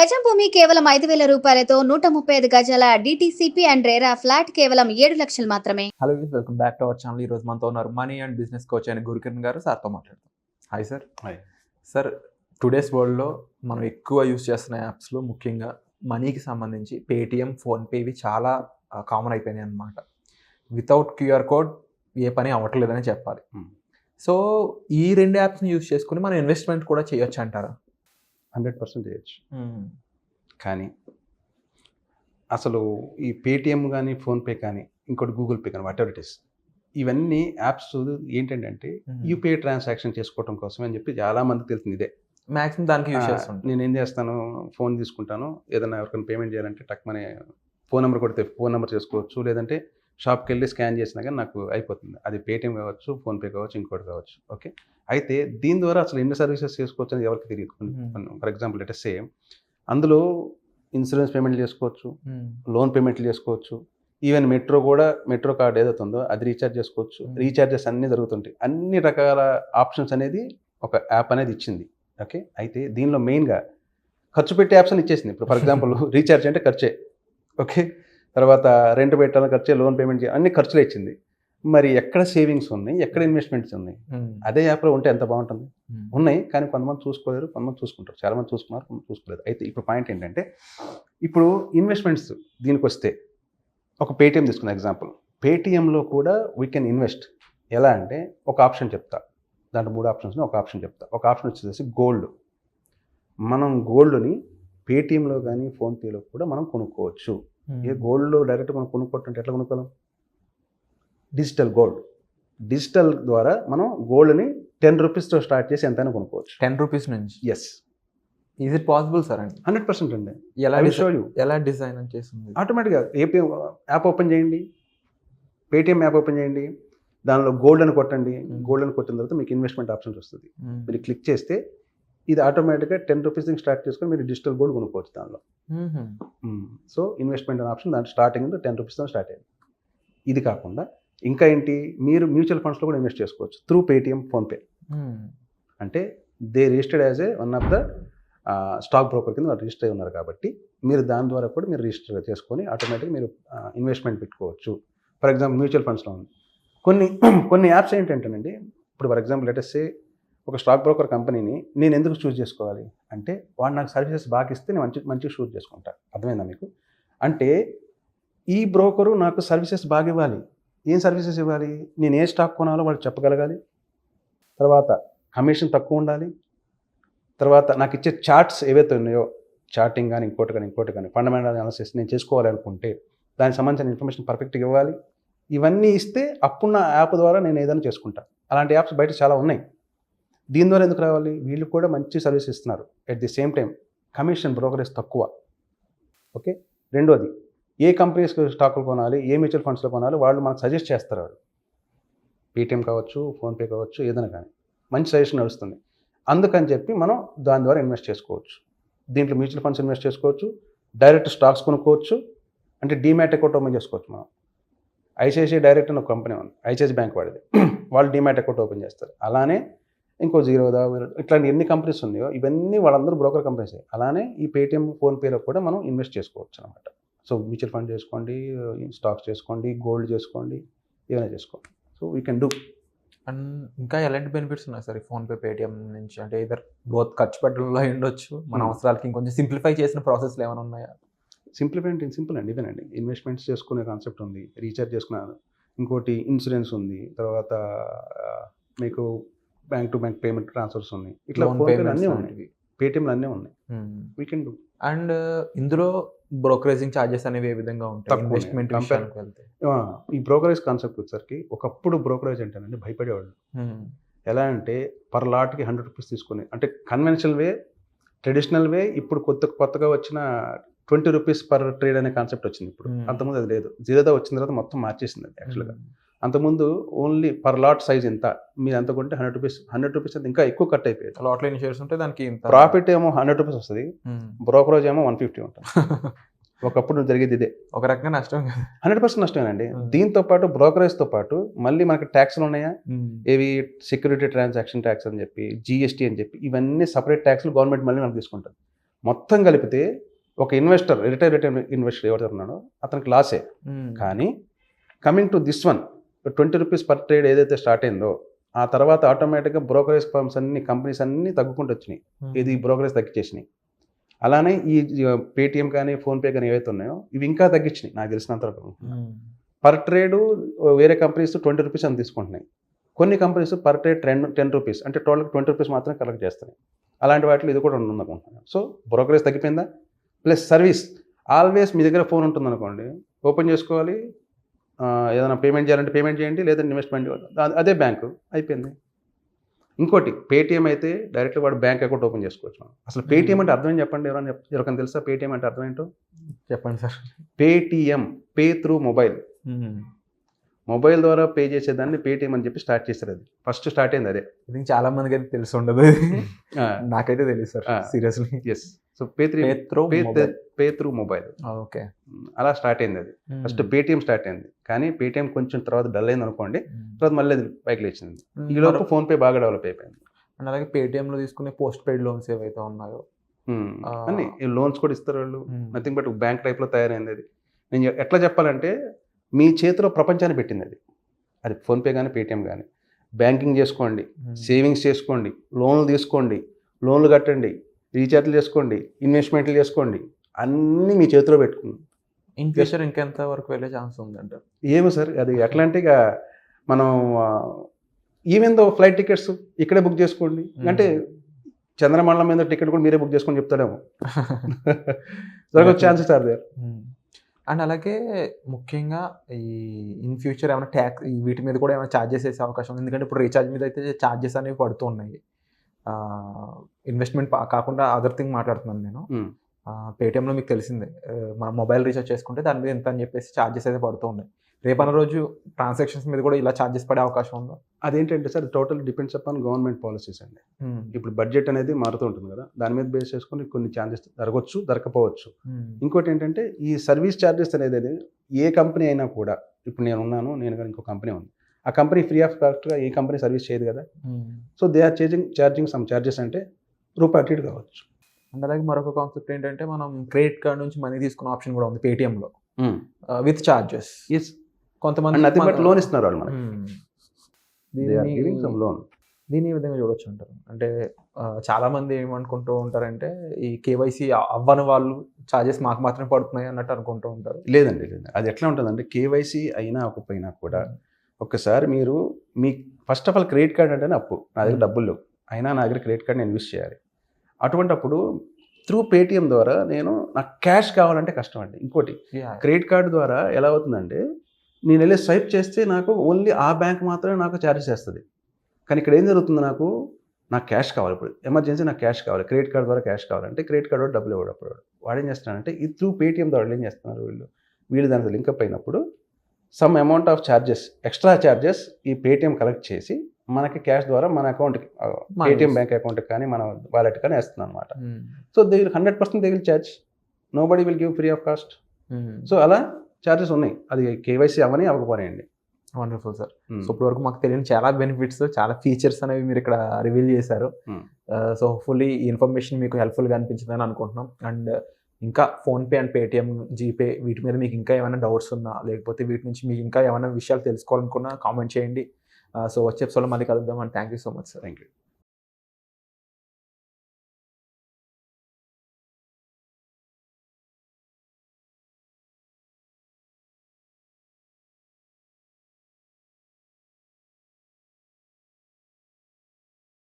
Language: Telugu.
గజం భూమి కేవలం 5,000 రూపాయలతో 135 గజాల డిటిసిపి అండ్ రేరా ఫ్లాట్ కేవలం 7 లక్షలు మాత్రమే. Hello welcome back to our channel. ఈ రోజు మనతో ఉన్నారు మనీ అండ్ బిజినెస్ కోచ్ అయిన కిరణ్ గారు. సార్తో మాట్లాడతాం. Hi sir. Hi sir. Today's వరల్డ్లో మనం ఎక్కువ యూస్ చేస్తున్న యాప్స్లో ముఖ్యంగా మనీకి సంబంధించి పేటిఎం, ఫోన్పే ఇవి చాలా కామన్ అయిపోయినాయి అన్నమాట. వితౌట్ క్యూఆర్ కోడ్ ఏ పని అవ్వట్లేదని చెప్పాలి. సో ఈ రెండు యాప్స్ని యూస్ చేసుకుని మనం ఇన్వెస్ట్మెంట్ కూడా చేయొచ్చు అంటారా? 100% చేయొచ్చు. కానీ అసలు ఈ పేటిఎం కానీ ఫోన్పే కానీ ఇంకోటి గూగుల్ పే కానీ వాట్ ఎవర్ ఇట్ ఇస్, ఇవన్నీ యాప్స్ ఏంటంటే యూపీఐ ట్రాన్సాక్షన్ చేసుకోవడం కోసం అని చెప్పి చాలా మందికి తెలిసింది. ఇదే మ్యాక్సిమం దానికి యూస్ చేస్తాను. నేను ఏం చేస్తాను, ఫోన్ తీసుకుంటాను, ఏదైనా ఎవరికైనా పేమెంట్ చేయాలంటే టక్మనే ఫోన్ నెంబర్ కొడితే ఫోన్ నెంబర్ చేసుకోవచ్చు, లేదంటే షాప్కి వెళ్ళి స్కాన్ చేసినా కానీ నాకు అయిపోతుంది. అది పేటిఎం కావచ్చు, ఫోన్పే కావచ్చు, ఇంకోటి కావచ్చు. ఓకే, అయితే దీని ద్వారా అసలు ఎన్ని సర్వీసెస్ చేసుకోవచ్చు అని ఎవరికి తెలియదు. ఫర్ ఎగ్జాంపుల్ లెట్ సే అందులో ఇన్సూరెన్స్ పేమెంట్లు చేసుకోవచ్చు, లోన్ పేమెంట్లు చేసుకోవచ్చు, ఈవెన్ మెట్రో కార్డ్ ఏదైతుందో అది రీఛార్జ్ చేసుకోవచ్చు. రీఛార్జెస్ అన్నీ జరుగుతుంటాయి. అన్ని రకాల ఆప్షన్స్ అనేది ఒక యాప్ అనేది ఇచ్చింది. ఓకే, అయితే దీనిలో మెయిన్గా ఖర్చు పెట్టే యాప్స్ అని ఇచ్చేసింది. ఇప్పుడు ఫర్ ఎగ్జాంపుల్ రీఛార్జ్ అంటే ఖర్చే, ఓకే, తర్వాత రెంట్ పెట్టాలని ఖర్చే, లోన్ పేమెంట్ చేయాలి, అన్ని ఖర్చులే ఇచ్చింది. మరి ఎక్కడ సేవింగ్స్ ఉన్నాయి, ఎక్కడ ఇన్వెస్ట్మెంట్స్ ఉన్నాయి? అదే యాప్లో ఉంటే ఎంత బాగుంటుంది. ఉన్నాయి, కానీ కొంతమంది చూసుకోలేరు, కొంతమంది చూసుకుంటారు. చాలామంది చూసుకున్నారు, కొంతమంది చూసుకోలేదు. అయితే ఇప్పుడు పాయింట్ ఏంటంటే, ఇప్పుడు ఇన్వెస్ట్మెంట్స్ దీనికి వస్తే ఒక పేటిఎం తీసుకున్న ఎగ్జాంపుల్, పేటిఎంలో కూడా వీ కెన్ ఇన్వెస్ట్. ఎలా అంటే ఒక ఆప్షన్ చెప్తా, దాంట్లో 3 ఆప్షన్స్, ఒక ఆప్షన్ చెప్తా. ఒక ఆప్షన్ వచ్చేసి గోల్డ్. మనం గోల్డ్ని పేటిఎంలో కానీ ఫోన్పేలో కూడా మనం కొనుక్కోవచ్చు. ఏ గోల్డ్లో డైరెక్ట్ మనం కొనుక్కోవటంటే ఎట్లా కొనుక్కోవాలి? Digital gold. డిజిటల్ ద్వారా మనం గోల్డ్ని 10 రూపీస్తో స్టార్ట్ చేసి ఎంతైనా కొనుక్కోవచ్చు. 10 రూపీస్ నుంచి? Yes. Is it possible sir? అండి 100% అండి. ఎలా డిజైన్ అని చేస్తుంది? ఆటోమేటిక్గా ఏపీఎం యాప్ ఓపెన్ చేయండి, పేటిఎం యాప్ ఓపెన్ చేయండి, దానిలో గోల్డ్ అని కొట్టండి. గోల్డ్ అని కొట్టిన తర్వాత మీకు ఇన్వెస్ట్మెంట్ ఆప్షన్స్ వస్తుంది. మీరు క్లిక్ చేస్తే ఇది ఆటోమేటిక్గా 10 రూపీస్ నుంచి స్టార్ట్ చేసుకొని మీరు డిజిటల్ గోల్డ్ కొనుక్కోవచ్చు దానిలో. సో ఇన్వెస్ట్మెంట్ అనే ఆప్షన్ దాంట్లో స్టార్టింగ్ 10 రూపీస్తో స్టార్ట్ అయ్యింది. ఇది కాకుండా ఇంకా ఏంటి, మీరు మ్యూచువల్ ఫండ్స్లో కూడా ఇన్వెస్ట్ చేసుకోవచ్చు త్రూ పేటిఎం, ఫోన్పే. అంటే they registered as one of the stock broker కింద రిజిస్టర్ అయి ఉన్నారు కాబట్టి మీరు దాని ద్వారా కూడా మీరు రిజిస్టర్ చేసుకొని ఆటోమేటిక్గా మీరు ఇన్వెస్ట్మెంట్ పెట్టుకోవచ్చు. ఫర్ ఎగ్జాంపుల్ మ్యూచువల్ ఫండ్స్లో ఉంది కొన్ని యాప్స్ ఏంటంటేనండి, ఇప్పుడు ఫర్ ఎగ్జాంపుల్ లెట్ అస్ సే ఒక స్టాక్ బ్రోకర్ కంపెనీని నేను ఎందుకు చూస్ చేసుకోవాలి అంటే, వాడు నాకు సర్వీసెస్ బాగా ఇస్తే నేను మంచిగా చూస్ చేసుకుంటా. అర్థమైందా మీకు? అంటే ఈ బ్రోకరు నాకు సర్వీసెస్ బాగా ఇవ్వాలి. ఏం సర్వీసెస్ ఇవ్వాలి? నేను ఏ స్టాక్ కొనాలో వాడు చెప్పగలగాలి, తర్వాత కమిషన్ తక్కువ ఉండాలి, తర్వాత నాకు ఇచ్చే చార్ట్స్ ఏవైతే ఉన్నాయో, చార్టింగ్ కానీ ఇంకోటి కానీ ఫండమెంటల్ అనాలిసిస్ నేను చేసుకోవాలి అనుకుంటే దానికి సంబంధించిన ఇన్ఫర్మేషన్ పర్ఫెక్ట్గా ఇవ్వాలి. ఇవన్నీ ఇస్తే అప్పుడు నా యాప్ ద్వారా నేను ఏదైనా చేసుకుంటా. అలాంటి యాప్స్ బయట చాలా ఉన్నాయి. దీని ద్వారా ఎందుకు రావాలి? వీళ్ళు కూడా మంచి సర్వీస్ ఇస్తున్నారు. At the same time commission brokerage తక్కువ. ఓకే, రెండోది ఏ కంపెనీస్ స్టాకులు కొనాలి, ఏ మ్యూచువల్ ఫండ్స్లో కొనాలి వాళ్ళు మనకు సజెస్ట్ చేస్తారు. వాళ్ళు పేటిఎం కావచ్చు, ఫోన్పే కావచ్చు, ఏదైనా కానీ మంచి సజెషన్ నడుస్తుంది. అందుకని చెప్పి మనం దాని ద్వారా ఇన్వెస్ట్ చేసుకోవచ్చు. దీంట్లో మ్యూచువల్ ఫండ్స్ ఇన్వెస్ట్ చేసుకోవచ్చు, డైరెక్ట్ స్టాక్స్ కొనుక్కోవచ్చు, అంటే డీమ్యాట్ అకౌంట్ ఓపెన్ చేసుకోవచ్చు. మనం ఐసిఐసిఐ డైరెక్ట్ అని ఒక కంపెనీ ఉంది, ఐసిఐసిఐ బ్యాంక్ వాడిది, వాళ్ళు డీమ్యాట్ అకౌంట్ ఓపెన్ చేస్తారు. అలానే ఇంకో జీరోదా, ఇట్లాంటి ఎన్ని కంపెనీస్ ఉన్నాయో ఇవన్నీ వాళ్ళందరూ బ్రోకర్ కంపెనీస్. అలానే ఈ పేటిఎం, ఫోన్పేలో కూడా మనం ఇన్వెస్ట్ చేసుకోవచ్చు అనమాట. సో మ్యూచువల్ ఫండ్ చేసుకోండి, స్టాక్స్ చేసుకోండి, గోల్డ్ చేసుకోండి, ఏమైనా చేసుకోండి. So we can do. And ఇంకా ఎలాంటి బెనిఫిట్స్ ఉన్నాయి సార్ ఈ ఫోన్పే, పేటిఎం నుంచి? అంటే ఇద్దరు బోత్ ఖర్చు పెట్టడంలో ఉండొచ్చు, మన అవసరాలకి ఇంకొంచెం సింప్లిఫై చేసిన ప్రాసెస్లు ఏమైనా ఉన్నాయా? సింపుల్ అండి, ఇదేనండి. ఇన్వెస్ట్మెంట్స్ చేసుకునే కాన్సెప్ట్ ఉంది, రీఛార్జ్ చేసుకున్నారు, ఇంకోటి ఇన్సూరెన్స్ ఉంది, తర్వాత మీకు bank to bank payment transfers ఉన్నాయి, ఇట్లా ఫోన్పేలు అన్నీ ఉన్నాయి, పేటిఎంలు అన్నీ ఉన్నాయి. We can do. అండ్ ఇందులో బ్రోకరేజింగ్ ఛార్జెస్ అనేవి ఏ విధంగా ఉంటాయి? ఇన్వెస్ట్మెంట్ ఈ బ్రోకరేజ్ కాన్సెప్ట్ వచ్చేసరికి ఒకప్పుడు బ్రోకరేజ్ అంటేనండి భయపడేవాళ్ళు. ఎలా అంటే పర్ లాట్కి 100 రూపీస్ తీసుకుని, అంటే కన్వెన్షనల్ వే, ట్రెడిషనల్ వే. ఇప్పుడు కొత్తగా వచ్చిన 20 రూపీస్ పర్ ట్రేడ్ అనే కాన్సెప్ట్ వచ్చింది ఇప్పుడు. అంతకుముందు అది లేదు. జీరోదా వచ్చిన తర్వాత మొత్తం మార్చేసింది అది యాక్చువల్గా. అంతకుముందు ఓన్లీ పర్ లాట్ సైజ్ ఎంత, మీరు ఎంత కొంటే 100 రూపీస్ అంటే ఇంకా ఎక్కువ కట్ అయిపోయేది. లాట్లో ఎన్ని షేర్స్ ఉంటే దానికి ప్రాఫిట్ ఏమో 100 రూపీస్ వస్తుంది, బ్రోకరేజ్ ఏమో 150 ఉంటుంది. ఒకప్పుడు జరిగేది ఇదే. ఒక రకంగా నష్టం. 100% నష్టమేనండి. దీంతో పాటు బ్రోకరేజ్తో పాటు మళ్ళీ మనకి ట్యాక్స్లు ఉన్నాయా, ఏవి సెక్యూరిటీ ట్రాన్సాక్షన్ ట్యాక్స్ అని చెప్పి, జిఎస్టీ అని చెప్పి, ఇవన్నీ సపరేట్ ట్యాక్స్లు గవర్నమెంట్ మళ్ళీ మనకు తీసుకుంటుంది. మొత్తం కలిపితే ఒక ఇన్వెస్టర్ రిటైర్ ఇన్వెస్టర్ ఎవరు ఉన్నాడో అతనికి లాసే. కానీ coming to this one, 20 rupees per trade ఏదైతే స్టార్ట్ అయిందో ఆ తర్వాత ఆటోమేటిక్గా బ్రోకరేజ్ ఫర్మ్స్ అన్ని కంపెనీస్ అన్నీ తగ్గుకుంటూ వచ్చినాయి. ఇది బ్రోకరేజ్ తగ్గించేసినాయి. అలానే ఈ పేటిఎం కానీ ఫోన్పే కానీ ఏవైతే ఉన్నాయో ఇవి ఇంకా తగ్గించినాయి నాకు తెలిసినంత వరకు. పర్ ట్రేడు వేరే కంపెనీస్ 20 రూపీస్ అని తీసుకుంటున్నాయి. కొన్ని కంపెనీస్ పర్ ట్రేడ్ 10 రూపీస్ అంటే టోటల్ 20 రూపీస్ మాత్రమే కలెక్ట్ చేస్తున్నాయి. అలాంటి వాటిలో ఇది కూడా ఉందనుకుంటున్నాను. సో బ్రోకరేజ్ తగ్గిపోయిందా, ప్లస్ సర్వీస్. ఆల్వేస్ మీ దగ్గర ఫోన్ ఉంటుంది అనుకోండి, ఓపెన్ చేసుకోవాలి, ఏదైనా పేమెంట్ చేయాలంటే పేమెంట్ చేయండి, లేదంటే ఇన్వెస్ట్మెంట్ అదే బ్యాంకు అయిపోయింది. ఇంకోటి పేటిఎం అయితే డైరెక్ట్గా వాడు బ్యాంక్ అకౌంట్ ఓపెన్ చేసుకోవచ్చు. అసలు పేటిఎం అంటే అర్థం చెప్పండి, ఎవరికైనా తెలుసా పేటిఎం అంటే అర్థం ఏంటో? చెప్పండి sir. Paytm, pay through mobile. Mobile ద్వారా పే చేసేదాన్ని పేటిఎం అని చెప్పి స్టార్ట్ చేశారు. అది ఫస్ట్ స్టార్ట్ అయింది అదే. ఇది చాలా మందికి అయితే తెలిసి ఉండదు, నాకైతే తెలియదు sir seriously. Yes. So pay through mobile. Okay, అలా స్టార్ట్ అయింది అది. ఫస్ట్ పేటిఎం స్టార్ట్ అయింది, కానీ పేటిఎం కొంచెం తర్వాత డల్ అయింది అనుకోండి, తర్వాత మళ్ళీ అది పైకి లేచింది. ఈ లోపు ఫోన్పే బాగా డెవలప్ అయిపోయింది. అండ్ అలాగే పేటిఎంలో తీసుకునే పోస్ట్ పెయిడ్ లోన్స్ ఏవైతే ఉన్నాయో అన్ని లోన్స్ కూడా ఇస్తారు వాళ్ళు. నథింగ్ బట్ బ్యాంక్ టైప్లో తయారైంది అది. నేను ఎట్లా చెప్పాలంటే మీ చేతిలో ప్రపంచాన్ని పెట్టింది అది. అది ఫోన్పే కానీ పేటిఎం కానీ. బ్యాంకింగ్ చేసుకోండి, సేవింగ్స్ చేసుకోండి, లోన్లు తీసుకోండి, లోన్లు కట్టండి, రీఛార్జ్లు చేసుకోండి, ఇన్వెస్ట్మెంట్లు చేసుకోండి, అన్నీ మీ చేతిలో పెట్టుకుంది. ఇన్ ఫ్యూచర్ ఇంకెంత వరకు వెళ్ళే ఛాన్స్ ఉందంటారు? ఏమో సార్, అది ఎట్లా అంటే ఇక మనం ఈవెన్ దో ఫ్లైట్ టికెట్స్ ఇక్కడే బుక్ చేసుకోండి అంటే చంద్రమండలం మీద టికెట్ కూడా మీరే బుక్ చేసుకొని చెప్తాడేమో. Chances are there. అండ్ అలాగే ముఖ్యంగా ఈ ఇన్ ఫ్యూచర్ ఏమైనా ట్యాక్స్ వీటి మీద కూడా ఏమైనా ఛార్జెస్ వేసే అవకాశం ఉంది. ఎందుకంటే ఇప్పుడు రీఛార్జ్ మీద అయితే ఛార్జెస్ అనేవి పడుతూ ఉన్నాయి. ఇన్వెస్ట్మెంట్ కాకుండా అదర్ థింగ్ మాట్లాడుతున్నాను నేను. పేటిఎంలో మీకు తెలిసిందే, మనం మొబైల్ రీఛార్జ్ చేసుకుంటే దాని మీద ఎంత అని చెప్పేసి ఛార్జెస్ అయితే పడుతూ ఉన్నాయి. రేపన్న రోజు ట్రాన్సాక్షన్స్ మీద కూడా ఇలా ఛార్జెస్ పడే అవకాశం ఉందా? అదేంటంటే sir total depends upon government policies అండి. ఇప్పుడు బడ్జెట్ అనేది మారుతూ ఉంటుంది కదా, దాని మీద బేస్ చేసుకొని కొన్ని ఛార్జెస్ జరగవచ్చు, దొరకపోవచ్చు. ఇంకోటి ఏంటంటే ఈ సర్వీస్ ఛార్జెస్ అనేది ఏ కంపెనీ అయినా కూడా, ఇప్పుడు నేను కానీ ఇంకో కంపెనీ ఉంది, ఆ కంపెనీ ఫ్రీ ఆఫ్ కాస్ట్గా ఏ కంపెనీ సర్వీస్ చేయదు కదా. So they are charging some charges, అంటే రూపాయి అటు కావచ్చు. అండ్ అలాగే మరొక కాన్సెప్ట్ ఏంటంటే మనం క్రెడిట్ కార్డ్ నుంచి మనీ తీసుకునే ఆప్షన్ కూడా ఉంది పేటిఎంలో విత్ ఛార్జెస్. కొంతమంది నథింగ్ బట్ లోన్ ఇస్తున్నారు వాళ్ళు మనకి. దీని ఈ విధంగా చూడొచ్చు అంటారు. అంటే చాలా మంది ఏమనుకుంటూ ఉంటారంటే ఈ కేవైసీ అవ్వని వాళ్ళు ఛార్జెస్ మాకు మాత్రమే పడుతున్నాయి అన్నట్టు అనుకుంటూ ఉంటారు. లేదండి, అది ఎట్లా ఉంటుందంటే కేవైసీ అయినా అవ్వకపోయినా కూడా ఒక్కసారి మీరు మీ first of all credit card అంటేనే అప్పు. నా దగ్గర డబ్బులు లేవు, అయినా నా దగ్గర క్రెడిట్ కార్డ్ నేను యూస్ చేయాలి. అటువంటప్పుడు త్రూ పేటిఎం ద్వారా నాకు క్యాష్ కావాలంటే కష్టం అండి. ఇంకోటి క్రెడిట్ కార్డు ద్వారా ఎలా అవుతుందంటే నేను వెళ్ళి స్వైప్ చేస్తే నాకు ఓన్లీ ఆ బ్యాంక్ మాత్రమే నాకు ఛార్జెస్ చేస్తుంది. కానీ ఇక్కడ ఏం జరుగుతుంది, నాకు క్యాష్ కావాలి, ఇప్పుడు ఎమర్జెన్సీ నాకు క్యాష్ కావాలి, క్రెడిట్ కార్డ్ ద్వారా క్యాష్ కావాలంటే క్రెడిట్ కార్డు వాడు డబ్బులు ఇవ్వడు. అప్పుడు వాడు ఏం చేస్తున్నాడంటే ఈ త్రూ పేటిఎం ద్వారా ఏం చేస్తున్నారు వీళ్ళు దానికి లింకప్ అయినప్పుడు some amount of charges, extra charges ఈ పేటిఎం కలెక్ట్ చేసి మనకి క్యాష్ ద్వారా మన అకౌంట్కి, పేటిఎం బ్యాంక్ అకౌంట్కి కానీ మన వాలెట్ కానీ వేస్తుంది అనమాట. So they will 100% they will charge, nobody will give free of cost. So అలా ఛార్జెస్ ఉన్నాయి, అది కేవైసీ అవని అవ్వకపోయాయండి. Wonderful sir. సో ఇప్పటివరకు మాకు తెలియని చాలా బెనిఫిట్స్, చాలా ఫీచర్స్ అనేవి మీరు ఇక్కడ రివీల్ చేశారు. సో హోప్ఫుల్లీ ఈ ఇన్ఫర్మేషన్ మీకు హెల్ప్ఫుల్గా అనిపించిందని అనుకుంటున్నాం. అండ్ ఇంకా ఫోన్పే అండ్ పేటిఎం, జీపే వీటి మీద మీకు ఇంకా ఏమైనా డౌట్స్ ఉన్నా, లేకపోతే వీటి నుంచి మీకు ఇంకా ఏమైనా విషయాలు తెలుసుకోవాలనుకున్నా కామెంట్ చేయండి. సో వచ్చే ఎపిసోడ్లో మళ్ళీ కలుద్దాం. And thank you so much sir. Thank you.